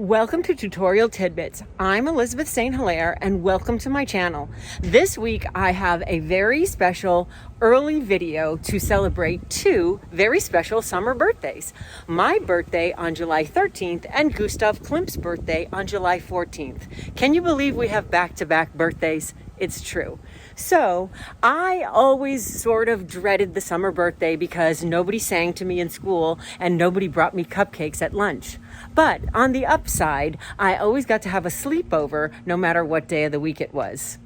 Welcome to Tutorial Tidbits. I'm Elizabeth St. Hilaire and welcome to my channel. This week I have a very special early video to celebrate two very special summer birthdays. My birthday on July 13th and Gustav Klimt's birthday on July 14th. Can you believe we have back-to-back birthdays? It's true. So I always sort of dreaded the summer birthday because nobody sang to me in school and nobody brought me cupcakes at lunch. But on the upside, I always got to have a sleepover no matter what day of the week it was.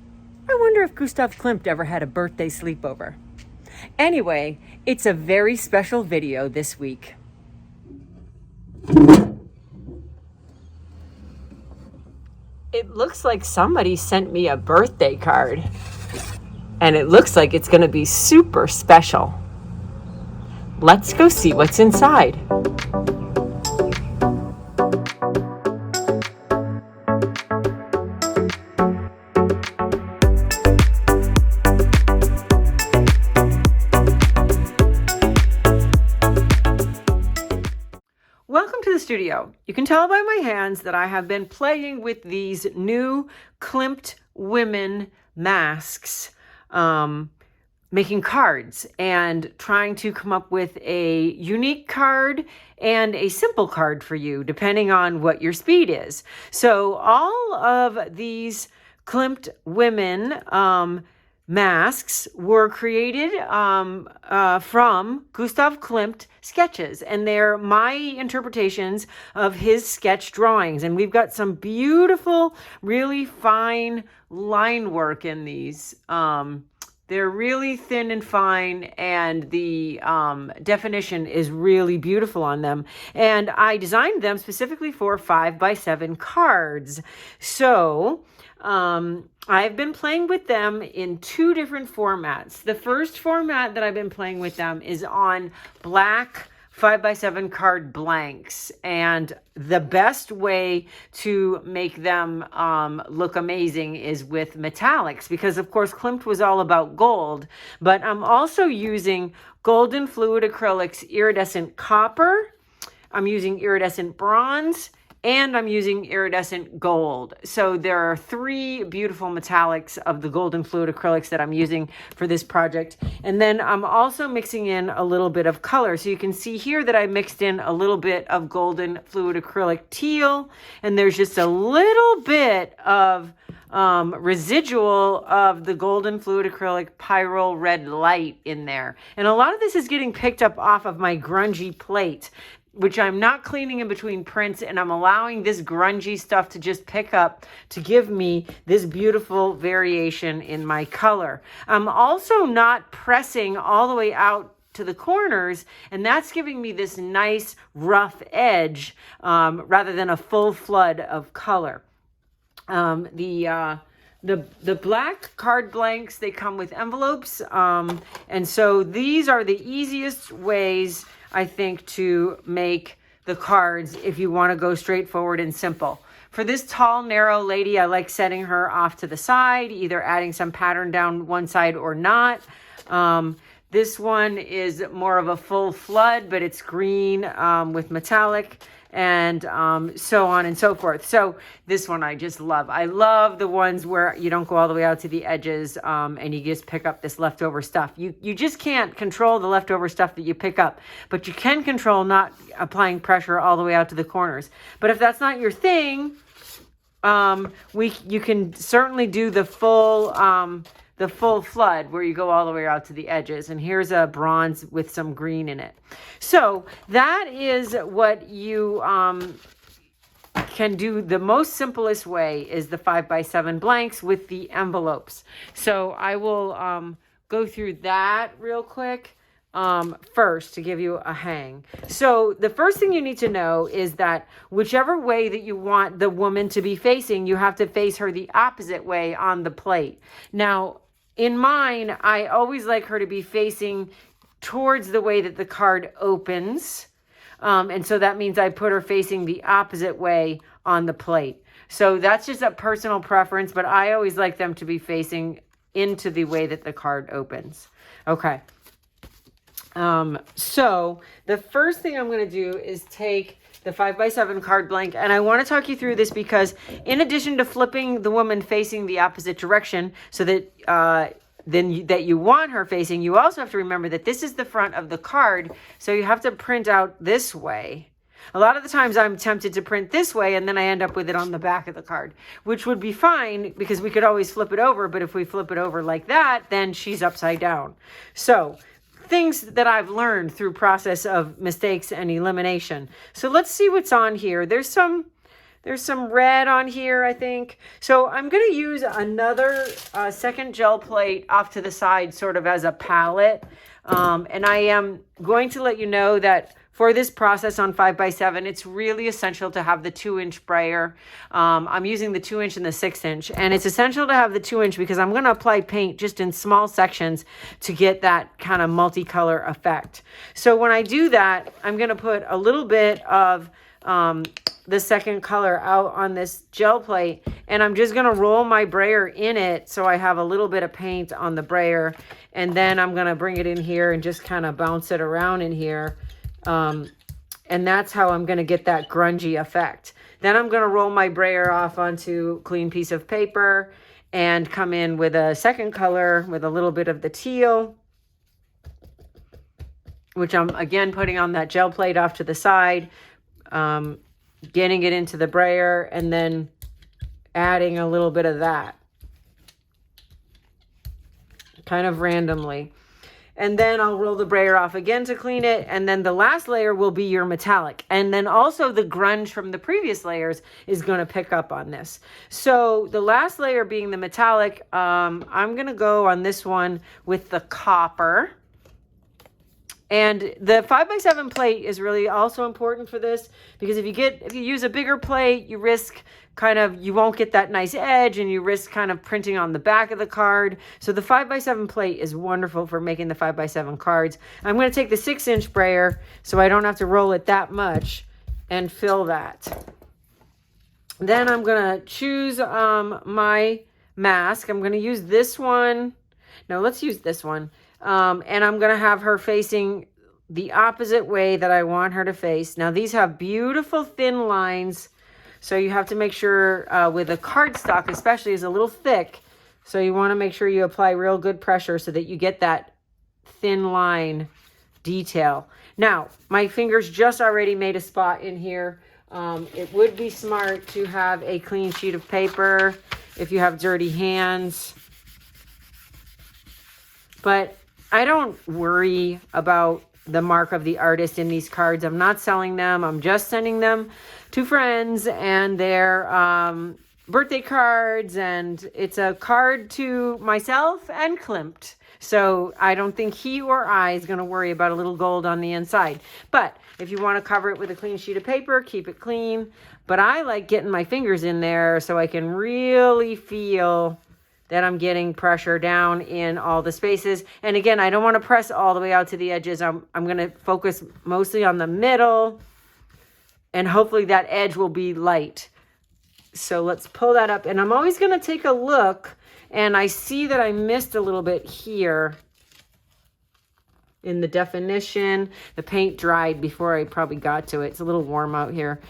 I wonder if Gustav Klimt ever had a birthday sleepover. Anyway, it's a very special video this week. It looks like somebody sent me a birthday card. And it looks like it's going to be super special. Let's go see what's inside. Welcome to the studio. You can tell by my hands that I have been playing with these new Klimt women masks, making cards and trying to come up with a unique card and a simple card for you, depending on what your speed is. So all of these Klimt women masks were created from Gustav Klimt sketches, and they're my interpretations of his sketch drawings. And we've got some beautiful, really fine line work in these. They're really thin and fine, and the definition is really beautiful on them. And I designed them specifically for 5x7 cards. So I've been playing with them in two different formats. The first format that I've been playing with them is on black 5x7 card blanks, and the best way to make them look amazing is with metallics, because of course Klimt was all about gold, but I'm also using golden fluid acrylics, iridescent copper, I'm using iridescent bronze, and I'm using iridescent gold. So there are three beautiful metallics of the golden fluid acrylics that I'm using for this project. And then I'm also mixing in a little bit of color. So you can see here that I mixed in a little bit of golden fluid acrylic teal, and there's just a little bit of residual of the golden fluid acrylic pyrrole red light in there. And a lot of this is getting picked up off of my grungy plate, which I'm not cleaning in between prints, and I'm allowing this grungy stuff to just pick up to give me this beautiful variation in my color. I'm also not pressing all the way out to the corners, and that's giving me this nice rough edge rather than a full flood of color. The black card blanks, they come with envelopes, and so these are the easiest ways, I think, to make the cards if you want to go straightforward and simple. For this tall, narrow lady, I like setting her off to the side, either adding some pattern down one side or not. This one is more of a full flood, but it's green with metallic, and so on and so forth. So this one I just love. I love the ones where you don't go all the way out to the edges and you just pick up this leftover stuff. You just can't control the leftover stuff that you pick up, but you can control not applying pressure all the way out to the corners. But if that's not your thing, you can certainly do the full flood where you go all the way out to the edges. And here's a bronze with some green in it. So that is what you can do. The most simplest way is the 5x7 blanks with the envelopes. So I will go through that real quick first to give you a hang. So the first thing you need to know is that whichever way that you want the woman to be facing, you have to face her the opposite way on the plate. Now, in mine, I always like her to be facing towards the way that the card opens. And so that means I put her facing the opposite way on the plate. So that's just a personal preference, but I always like them to be facing into the way that the card opens. Okay. So the first thing I'm going to do is take the 5x7 card blank. And I want to talk you through this because in addition to flipping the woman facing the opposite direction so that that you want her facing, you also have to remember that this is the front of the card. So you have to print out this way. A lot of the times I'm tempted to print this way and then I end up with it on the back of the card, which would be fine because we could always flip it over. But if we flip it over like that, then she's upside down. So things that I've learned through process of mistakes and elimination. So let's see what's on here. There's some red on here, I think. So I'm going to use another second gel plate off to the side sort of as a palette. And I am going to let you know that for this process on 5x7, it's really essential to have the 2-inch sprayer. I'm using the 2-inch and the 6-inch. And it's essential to have the 2-inch because I'm going to apply paint just in small sections to get that kind of multicolor effect. So when I do that, I'm going to put a little bit of the second color out on this gel plate, and I'm just going to roll my brayer in it so I have a little bit of paint on the brayer, and then I'm going to bring it in here and just kind of bounce it around in here. And that's how I'm going to get that grungy effect. Then I'm going to roll my brayer off onto a clean piece of paper and come in with a second color with a little bit of the teal, which I'm again putting on that gel plate off to the side, getting it into the brayer and then adding a little bit of that kind of randomly. And then I'll roll the brayer off again to clean it. And then the last layer will be your metallic. And then also the grunge from the previous layers is going to pick up on this. So the last layer being the metallic, I'm going to go on this one with the copper. And the 5x7 plate is really also important for this because if you use a bigger plate, you risk you won't get that nice edge and you risk kind of printing on the back of the card. So the 5x7 plate is wonderful for making the 5x7 cards. I'm going to take the 6-inch brayer so I don't have to roll it that much and fill that. Then I'm going to choose my mask. I'm going to use this one. No, let's use this one. And I'm going to have her facing the opposite way that I want her to face. Now, these have beautiful thin lines. So you have to make sure with a cardstock, especially, is a little thick. So you want to make sure you apply real good pressure so that you get that thin line detail. Now, my fingers just already made a spot in here. It would be smart to have a clean sheet of paper if you have dirty hands. But I don't worry about the mark of the artist in these cards. I'm not selling them. I'm just sending them to friends and their birthday cards. And it's a card to myself and Klimt. So I don't think he or I is going to worry about a little gold on the inside. But if you want to cover it with a clean sheet of paper, keep it clean. But I like getting my fingers in there so I can really feel that I'm getting pressure down in all the spaces. And again, I don't want to press all the way out to the edges. I'm going to focus mostly on the middle, and hopefully that edge will be light. So let's pull that up. And I'm always going to take a look, and I see that I missed a little bit here in the definition. The paint dried before I probably got to it. It's a little warm out here.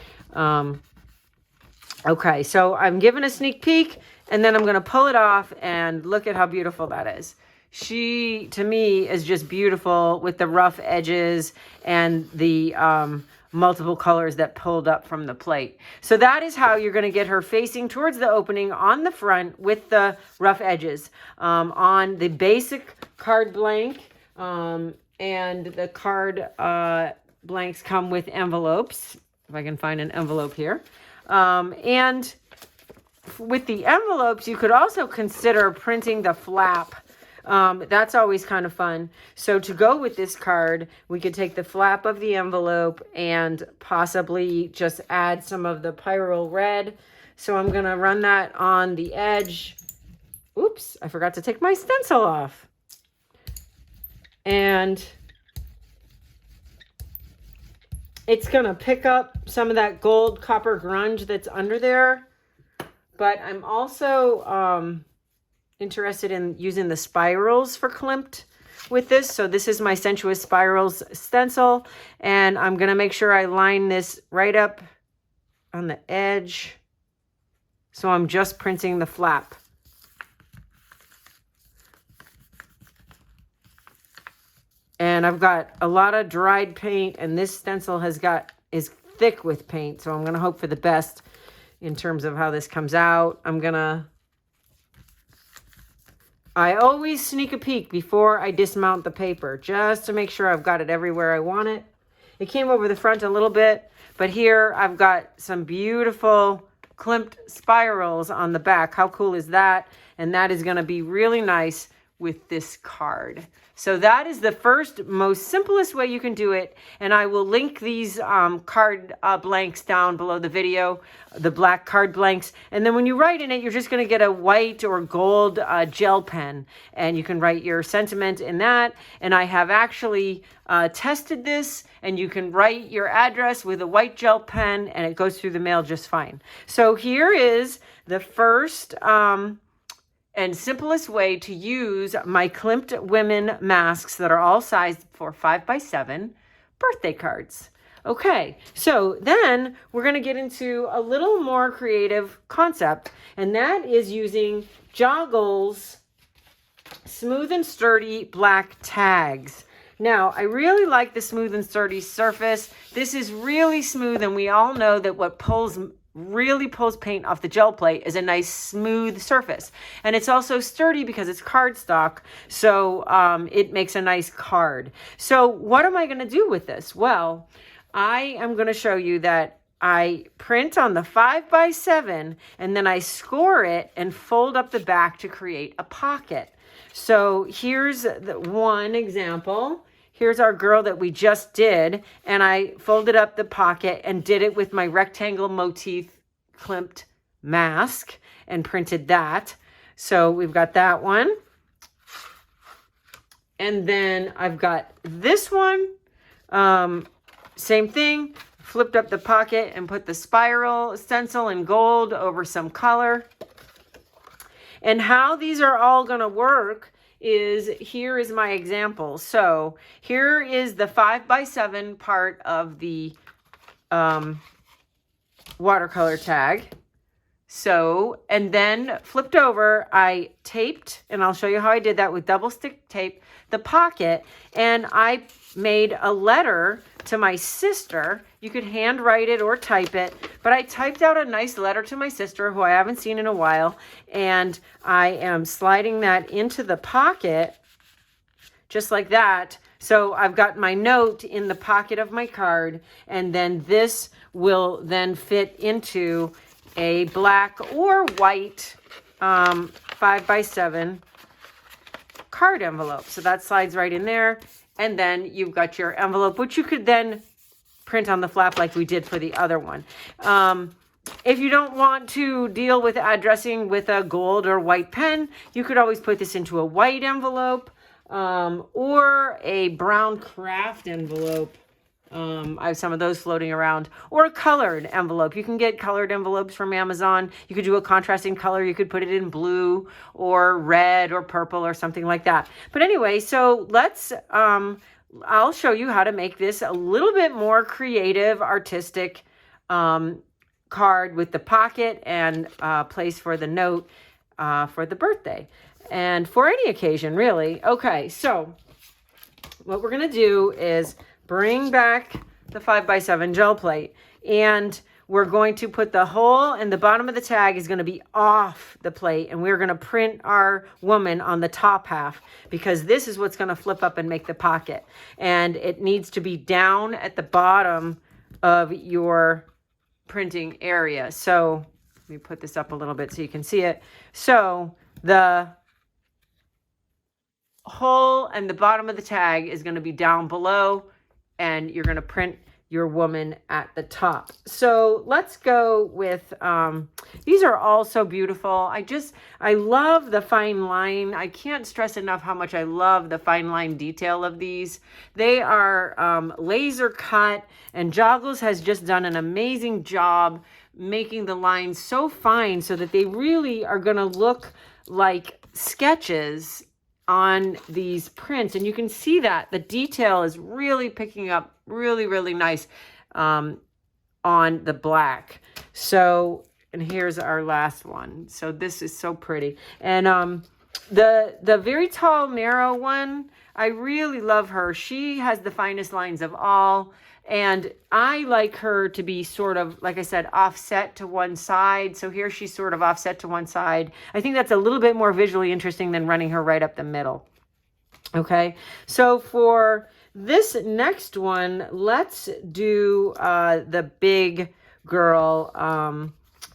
Okay, so I'm giving a sneak peek. And then I'm going to pull it off and look at how beautiful that is. She, to me, is just beautiful with the rough edges and the multiple colors that pulled up from the plate. So that is how you're going to get her facing towards the opening on the front with the rough edges. On the basic card blank, and the card blanks come with envelopes. If I can find an envelope here. And with the envelopes, you could also consider printing the flap. That's always kind of fun. So to go with this card, we could take the flap of the envelope and possibly just add some of the pyrrole red. So I'm going to run that on the edge. Oops, I forgot to take my stencil off. And it's going to pick up some of that gold copper grunge that's under there. But I'm also interested in using the spirals for Klimt with this. So this is my Sensuous Spirals stencil, and I'm going to make sure I line this right up on the edge. So I'm just printing the flap. And I've got a lot of dried paint, and this stencil is thick with paint. So I'm going to hope for the best in terms of how this comes out. I always sneak a peek before I dismount the paper, just to make sure I've got it everywhere I want it. It came over the front a little bit, but here I've got some beautiful Klimt spirals on the back. How cool is that? And that is going to be really nice with this card. So that is the first, most simplest way you can do it. And I will link these card blanks down below the video, the black card blanks. And then when you write in it, you're just going to get a white or gold gel pen. And you can write your sentiment in that. And I have actually tested this, and you can write your address with a white gel pen, and it goes through the mail just fine. So here is the first and simplest way to use my Klimt Women masks that are all sized for 5x7 birthday cards. Okay, so then we're going to get into a little more creative concept, and that is using Joggles Smooth and Sturdy Black Tags. Now, I really like the smooth and sturdy surface. This is really smooth, and we all know that what really pulls paint off the gel plate is a nice smooth surface. And it's also sturdy because it's cardstock, so it makes a nice card. So what am I going to do with this? Well, I am going to show you that I print on the 5x7, and then I score it and fold up the back to create a pocket. So here's one example. Here's our girl that we just did, and I folded up the pocket and did it with my rectangle motif Klimt mask and printed that. So we've got that one. And then I've got this one. Same thing, flipped up the pocket and put the spiral stencil in gold over some color. And how these are all going to work is, here is my example. So here is the 5x7 part of the watercolor tag. So, and then flipped over, I taped, and I'll show you how I did that with double stick tape, the pocket, and I made a letter to my sister. You could handwrite it or type it, but I typed out a nice letter to my sister who I haven't seen in a while, and I am sliding that into the pocket just like that. So I've got my note in the pocket of my card, and then this will then fit into a black or white 5x7 card envelope. So that slides right in there. And then you've got your envelope, which you could then print on the flap like we did for the other one. If you don't want to deal with addressing with a gold or white pen, you could always put this into a white envelope or a brown craft envelope. I have some of those floating around, or a colored envelope. You can get colored envelopes from Amazon. You could do a contrasting color. You could put it in blue or red or purple or something like that. But anyway, so let's, I'll show you how to make this a little bit more creative, artistic card with the pocket and place for the note for the birthday and for any occasion, really. Okay, so what we're going to do is bring back the 5x7 gel plate, and we're going to put the hole, and the bottom of the tag is going to be off the plate, and we're going to print our woman on the top half, because this is what's going to flip up and make the pocket, and it needs to be down at the bottom of your printing area. So let me put this up a little bit so you can see it. So the hole and the bottom of the tag is going to be down below, and you're going to print your woman at the top. So let's go with, these are all so beautiful. I love the fine line. I can't stress enough how much I love the fine line detail of these. They are laser cut, and Joggles has just done an amazing job making the lines so fine so that they really are going to look like sketches on these prints, and you can see that the detail is really picking up really, really nice on the black. So, and here's our last one. So this is so pretty. And the very tall, narrow one, I really love her. She has the finest lines of all. And I like her to be sort of, like I said, offset to one side. So here she's sort of offset to one side. I think that's a little bit more visually interesting than running her right up the middle. Okay, so for this next one, let's do the big girl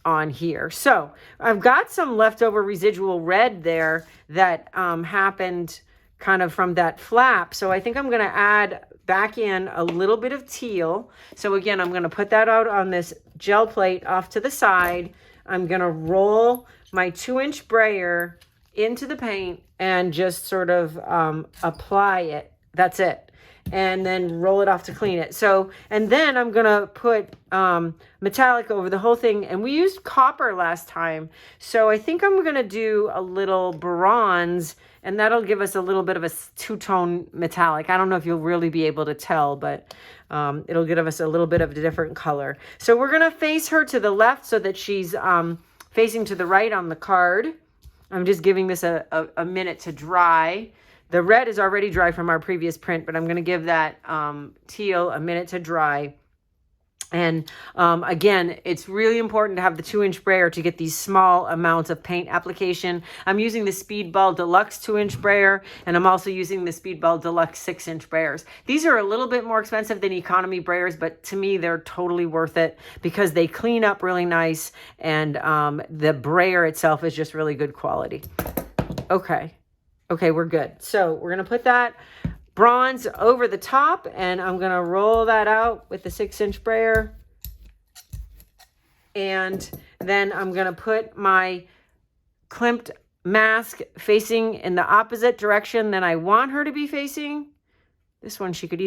on here. So I've got some leftover residual red there that happened kind of from that flap. So I think I'm going to add back in a little bit of teal. So again, I'm going to put that out on this gel plate off to the side. I'm going to roll my 2-inch brayer into the paint and just sort of apply it. That's it. And then roll it off to clean it. So, and then I'm going to put metallic over the whole thing. And we used copper last time. So I think I'm going to do a little bronze, and that'll give us a little bit of a two-tone metallic. I don't know if you'll really be able to tell, but it'll give us a little bit of a different color. So we're going to face her to the left so that she's facing to the right on the card. I'm just giving this a minute to dry. The red is already dry from our previous print, but I'm going to give that teal a minute to dry. And again, it's really important to have the 2-inch brayer to get these small amounts of paint application. I'm using the Speedball Deluxe 2-inch brayer, and I'm also using the Speedball Deluxe 6-inch brayers. These are a little bit more expensive than economy brayers, but to me, they're totally worth it because they clean up really nice, and the brayer itself is just really good quality. Okay, we're good. So we're going to put that bronze over the top, and I'm going to roll that out with the 6-inch brayer. And then I'm going to put my Klimt mask facing in the opposite direction than I want her to be facing. This one, she could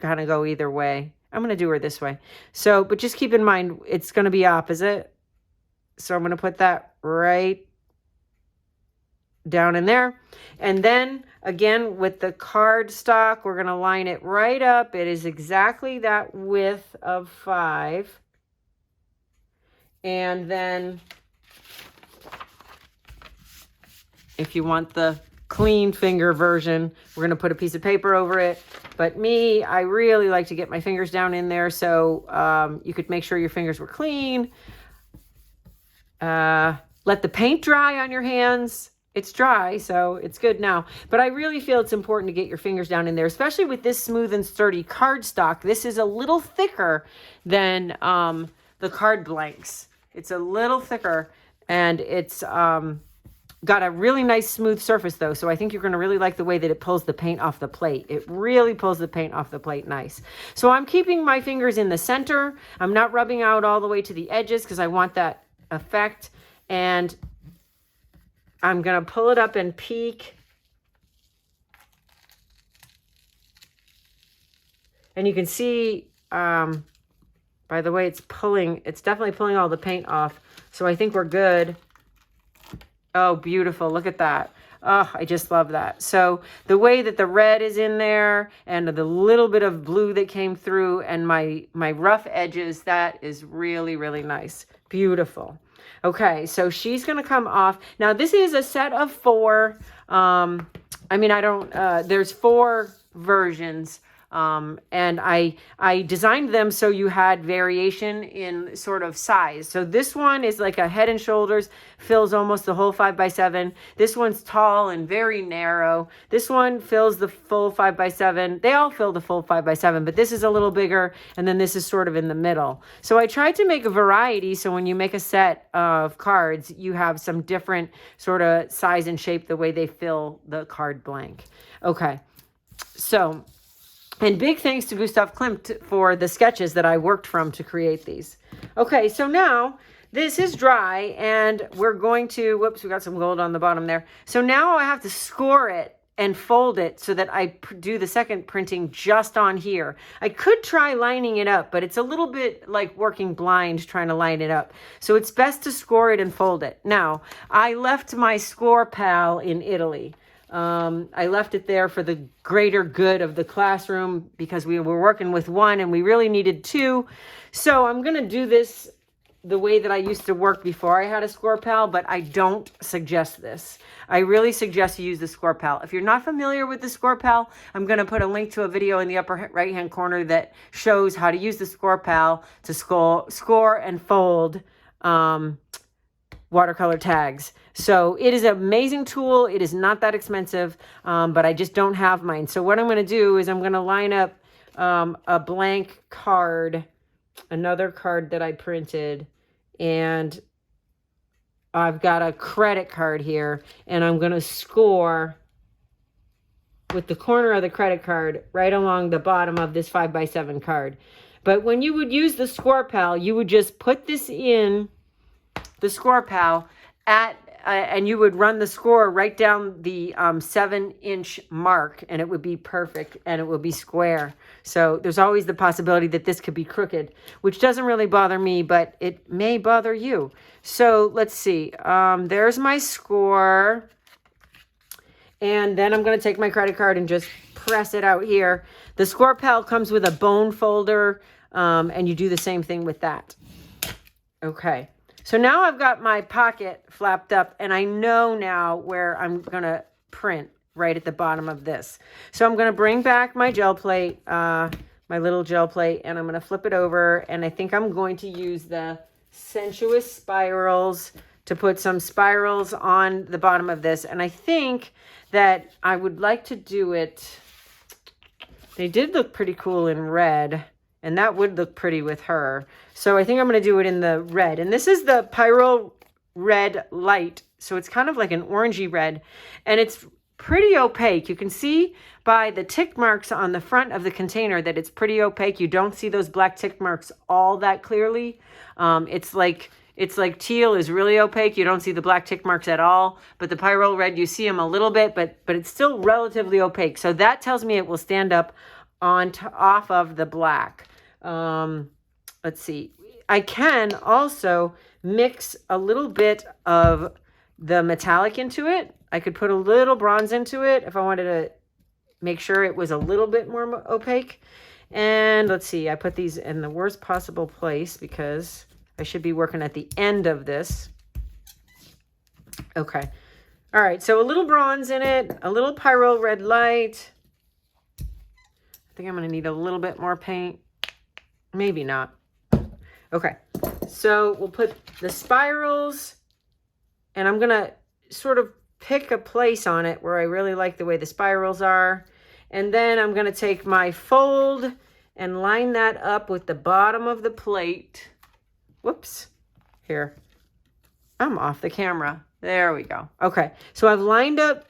kind of go either way. I'm going to do her this way. So, but just keep in mind, it's going to be opposite. So I'm going to put that right down in there. And then again, with the cardstock, we're going to line it right up. It is exactly that width of 5. And then if you want the clean finger version, we're going to put a piece of paper over it. But me, I really like to get my fingers down in there. So you could make sure your fingers were clean. Let the paint dry on your hands. It's dry, so it's good now. But I really feel it's important to get your fingers down in there, especially with this smooth and sturdy cardstock. This is a little thicker than the card blanks. It's a little thicker, and it's got a really nice smooth surface, though. So I think you're going to really like the way that it pulls the paint off the plate. It really pulls the paint off the plate nice. So I'm keeping my fingers in the center. I'm not rubbing out all the way to the edges because I want that effect. And I'm going to pull it up and peek. And you can see, by the way it's definitely pulling all the paint off. So I think we're good. Oh, beautiful. Look at that. Oh, I just love that. So the way that the red is in there and the little bit of blue that came through and my rough edges, that is really, really nice. Beautiful. Okay, so she's going to come off. Now, this is a set of 4. There's 4 versions. And I designed them so you had variation in sort of size. So this one is like a Head and Shoulders, fills almost the whole 5x7. This one's tall and very narrow. This one fills the full 5x7. They all fill the full 5x7, but this is a little bigger, and then this is sort of in the middle. So I tried to make a variety, so when you make a set of cards, you have some different sort of size and shape the way they fill the card blank. Okay, so... And big thanks to Gustav Klimt for the sketches that I worked from to create these. Okay, so now this is dry, and we're going to, whoops, we got some gold on the bottom there. So now I have to score it and fold it so that I do the second printing just on here. I could try lining it up, but it's a little bit like working blind trying to line it up. So it's best to score it and fold it. Now, I left my score pal in Italy. I left it there for the greater good of the classroom because we were working with one and we really needed two. So I'm going to do this the way that I used to work before I had a score pal, but I don't suggest this. I really suggest you use the score pal. If you're not familiar with the score pal, I'm going to put a link to a video in the upper right hand corner that shows how to use the score pal to score and fold watercolor tags. So it is an amazing tool. It is not that expensive, but I just don't have mine. So what I'm going to do is I'm going to line up a blank card, another card that I printed, and I've got a credit card here, and I'm going to score with the corner of the credit card right along the bottom of this 5x7 card. But when you would use the score pal, you would just put this in the score pal and you would run the score right down the 7-inch mark, and it would be perfect and it would be square. So there's always the possibility that this could be crooked, which doesn't really bother me, but it may bother you. So let's see. There's my score. And then I'm going to take my credit card and just press it out here. The score pal comes with a bone folder, and you do the same thing with that. Okay. So now I've got my pocket flapped up, and I know now where I'm going to print right at the bottom of this. So I'm going to bring back my gel plate, my little gel plate, and I'm going to flip it over, and I think I'm going to use the Sensuous Spirals to put some spirals on the bottom of this. And I think that I would like to do it. They did look pretty cool in red, and that would look pretty with her. So I think I'm going to do it in the red. And this is the Pyro Red Light. So it's kind of like an orangey red, and it's pretty opaque. You can see by the tick marks on the front of the container that it's pretty opaque. You don't see those black tick marks all that clearly. It's like teal is really opaque. You don't see the black tick marks at all. But the Pyro Red, you see them a little bit, but it's still relatively opaque. So that tells me it will stand up off of the black. Let's see. I can also mix a little bit of the metallic into it. I could put a little bronze into it if I wanted to make sure it was a little bit more opaque. And let's see. I put these in the worst possible place because I should be working at the end of this. Okay. All right. So a little bronze in it, a little Pyro Red Light. I think I'm going to need a little bit more paint. Maybe not. Okay. So we'll put the spirals, and I'm going to sort of pick a place on it where I really like the way the spirals are. And then I'm going to take my fold and line that up with the bottom of the plate. Whoops. Here. I'm off the camera. There we go. Okay. So I've lined up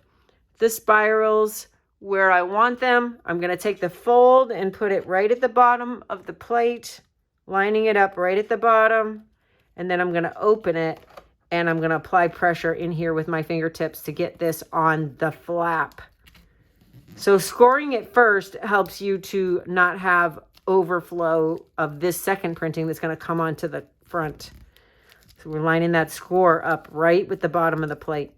the spirals where I want them. I'm going to take the fold and put it right at the bottom of the plate, lining it up right at the bottom. And then I'm going to open it, and I'm going to apply pressure in here with my fingertips to get this on the flap. So scoring it first helps you to not have overflow of this second printing that's going to come onto the front. So we're lining that score up right with the bottom of the plate.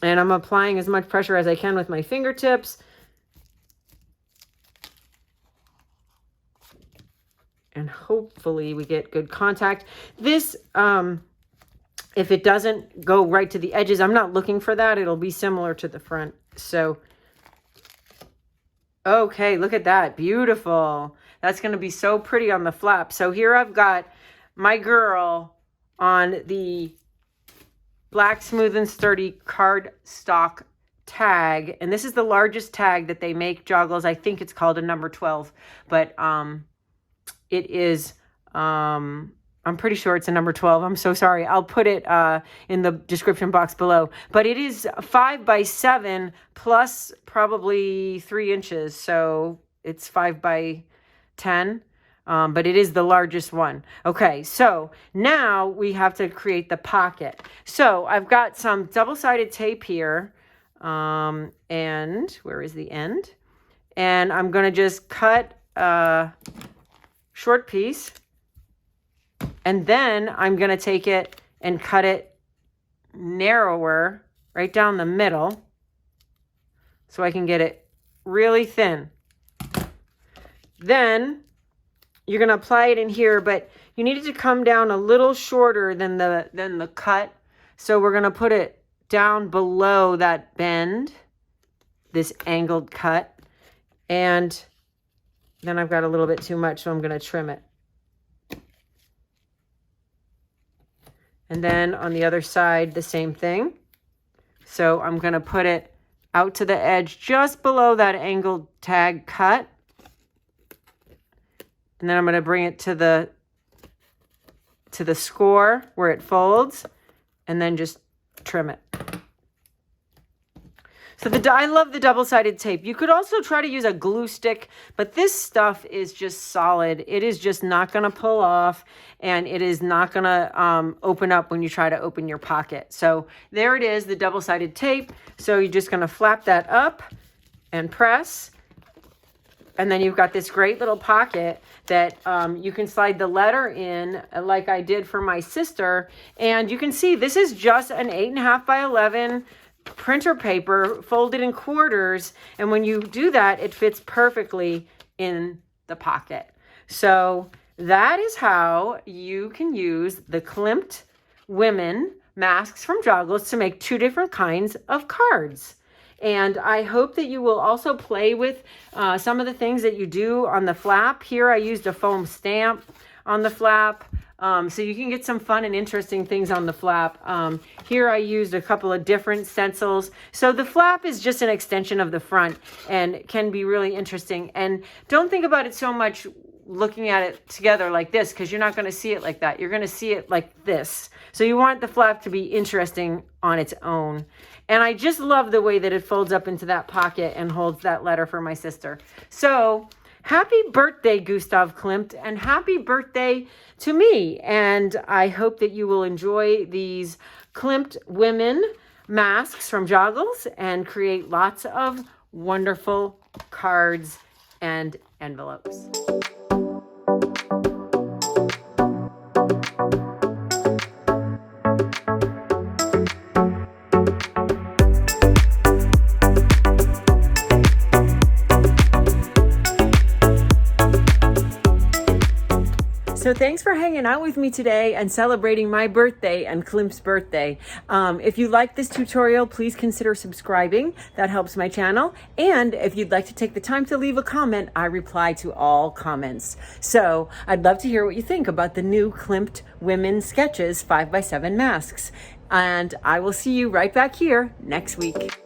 And I'm applying as much pressure as I can with my fingertips. And hopefully we get good contact. This, if it doesn't go right to the edges, I'm not looking for that. It'll be similar to the front. So, okay, look at that. Beautiful. That's going to be so pretty on the flap. So here I've got my girl on the Black Smooth and Sturdy cardstock tag. And this is the largest tag that they make, Joggles. I think it's called a number 12. But it is, I'm pretty sure it's a number 12. I'm so sorry. I'll put it in the description box below. But it is 5x7 plus probably 3 inches. So it's 5x10. But it is the largest one. Okay, so now we have to create the pocket. So I've got some double-sided tape here. And where is the end? And I'm going to just cut a short piece. And then I'm going to take it and cut it narrower right down the middle so I can get it really thin. Then you're going to apply it in here, but you need it to come down a little shorter than the cut. So we're going to put it down below that bend, this angled cut. And then I've got a little bit too much, so I'm going to trim it. And then on the other side, the same thing. So I'm going to put it out to the edge just below that angled tag cut. And then I'm going to bring it to the score where it folds, and then just trim it. So I love the double-sided tape. You could also try to use a glue stick, but this stuff is just solid. It is just not going to pull off, and it is not going to open up when you try to open your pocket. So there it is, the double-sided tape. So you're just going to flap that up and press, and then you've got this great little pocket that you can slide the letter in like I did for my sister. And you can see this is just an 8.5 by 11 printer paper folded in quarters. And when you do that, it fits perfectly in the pocket. So that is how you can use the Klimt Women masks from Joggles to make 2 different kinds of cards. And I hope that you will also play with some of the things that you do on the flap. Here I used a foam stamp on the flap. So you can get some fun and interesting things on the flap. Here I used a couple of different stencils. So the flap is just an extension of the front and can be really interesting. And don't think about it so much looking at it together like this, because you're not going to see it like that. You're going to see it like this. So you want the flap to be interesting on its own. And I just love the way that it folds up into that pocket and holds that letter for my sister. So happy birthday, Gustav Klimt, and happy birthday to me. And I hope that you will enjoy these Klimt Women masks from Joggles and create lots of wonderful cards and envelopes. So thanks for hanging out with me today and celebrating my birthday and Klimt's birthday. If you like this tutorial, please consider subscribing. That helps my channel. And if you'd like to take the time to leave a comment, I reply to all comments. So I'd love to hear what you think about the new Klimt Women Sketches 5x7 masks. And I will see you right back here next week.